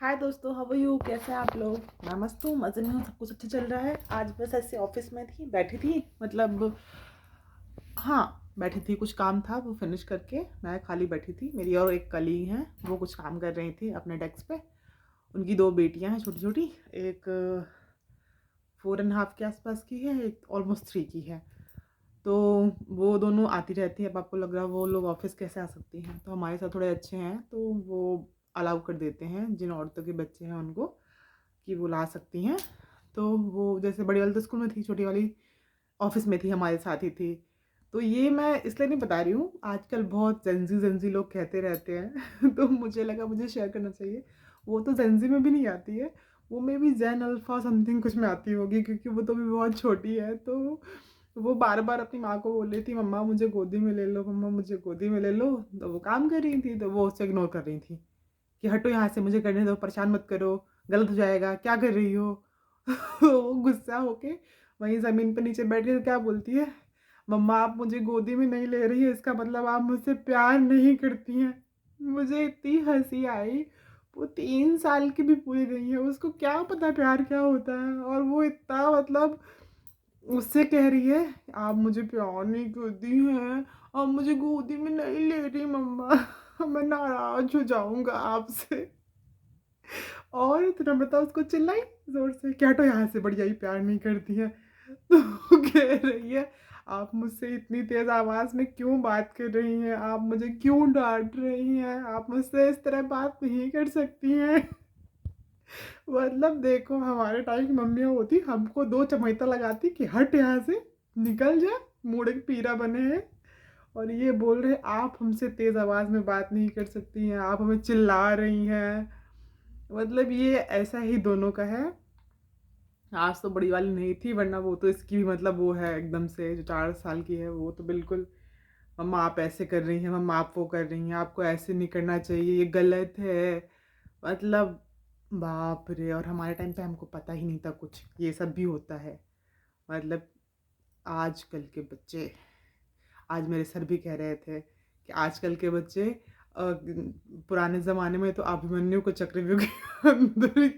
हाय दोस्तों, how are you? कैसे हैं आप लोग? मैं मस्त हूँ, मज़े में हूँ, सब कुछ अच्छा चल रहा है। आज बस ऐसे ऑफिस में थी, बैठी थी, मतलब हाँ, बैठी थी, कुछ काम था वो फिनिश करके मैं खाली बैठी थी। मेरी और एक कलीग हैं, वो कुछ काम कर रही थी अपने डेस्क पे। उनकी दो बेटियां हैं छोटी छोटी, एक 4.5 के आसपास की है, एक ऑलमोस्ट 3 की है। तो वो दोनों आती रहती है। अब आपको लग रहा है वो लोग ऑफिस कैसे आ सकती हैं, तो हमारे साथ थोड़े अच्छे हैं, तो वो अलाउ कर देते हैं जिन औरतों के बच्चे हैं उनको कि वो ला सकती हैं। तो वो जैसे बड़ी वाली तो स्कूल में थी, छोटी वाली ऑफिस में थी, हमारे साथ ही थी। तो ये मैं इसलिए नहीं बता रही हूँ, आजकल बहुत जेंजी जेंजी लोग कहते रहते हैं तो मुझे लगा मुझे शेयर करना चाहिए। वो तो जेंजी में भी नहीं आती है, वो may be Jain alpha something कुछ में आती होगी, क्योंकि वो तो भी बहुत छोटी है। तो वो बार बार अपनी माँ को बोल रही थी, मम्मा मुझे गोदी में ले लो, मम्मा मुझे गोदी में ले लो। तो वो काम कर रही थी, तो वो उससे इग्नोर कर रही थी कि हटो यहाँ से, मुझे करने दो, परेशान मत करो, गलत हो जाएगा, क्या कर रही हो वो गुस्सा होके वहीं ज़मीन पे नीचे बैठ के क्या बोलती है, मम्मा आप मुझे गोदी में नहीं ले रही है, इसका मतलब आप मुझसे प्यार नहीं करती हैं। मुझे इतनी हंसी आई। वो 3 साल की भी पूरी नहीं है, उसको क्या पता प्यार क्या होता है, और वो इतना मतलब उससे कह रही है, आप मुझे प्यार नहीं करती हैं, आप मुझे गोदी में नहीं ले रही मम्मा मैं नाराज हो जाऊंगा आपसे। और इतना बता उसको चिल्लाई जोर से, क्या हटो यहाँ से, बढ़िया ही प्यार नहीं करती है। तो वो कह रही है, आप मुझसे इतनी तेज आवाज में क्यों बात कर रही हैं, आप मुझे क्यों डांट रही हैं, आप मुझसे इस तरह बात नहीं कर सकती हैं। मतलब देखो, हमारे टाइम की मम्मियाँ होती, हमको दो चमैता लगाती कि हट यहाँ से, निकल जा, मुड़ के पीरा बने हैं। और ये बोल रहे आप हमसे तेज आवाज में बात नहीं कर सकती हैं, आप हमें चिल्ला रही हैं। मतलब ये ऐसा ही दोनों का है। आज तो बड़ी वाली नहीं थी, वरना वो तो इसकी भी मतलब वो है एकदम से, जो 4 साल की है वो तो बिल्कुल, मम्मा आप ऐसे कर रही हैं, मम्मा आप वो कर रही हैं, आपको ऐसे नहीं करना चाहिए, ये गलत है। मतलब बाप रे, और हमारे टाइम पे हमको पता ही नहीं था कुछ ये सब भी होता है। मतलब आजकल के बच्चे, आज मेरे सर भी कह रहे थे कि आजकल के बच्चे पुराने ज़माने में तो अभिमन्यु को चक्रव्यूह के अंदर ही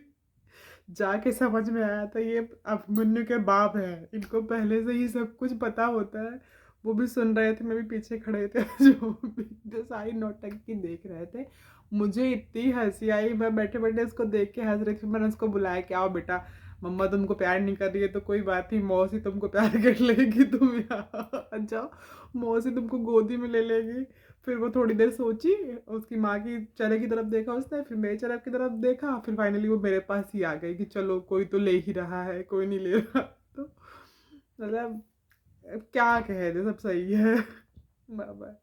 जाके समझ में आया था, ये अभिमन्यु के बाप है, इनको पहले से ही सब कुछ पता होता है। वो भी सुन रहे थे, मैं भी पीछे खड़े थे जो भी जो सारी नौटंकी देख रहे थे। मुझे इतनी हंसी आई, मैं बैठे बैठे इसको देख के हंस रही थी। मैंने उसको बुलाया कि आओ बेटा, मम्मा तुमको प्यार नहीं कर रही है तो कोई बात नहीं, मौसी तुमको प्यार कर लेगी, तुम यहाँ आ जाओ, मौसी तुमको गोदी में ले लेगी। फिर वो थोड़ी देर सोची, उसकी माँ की चेहरे की तरफ देखा उसने, फिर मेरे चेहरे की तरफ देखा, फिर फाइनली वो मेरे पास ही आ गई कि चलो कोई तो ले ही रहा है, कोई नहीं ले रहा। तो मतलब क्या कहे, सब सही है। Bye bye.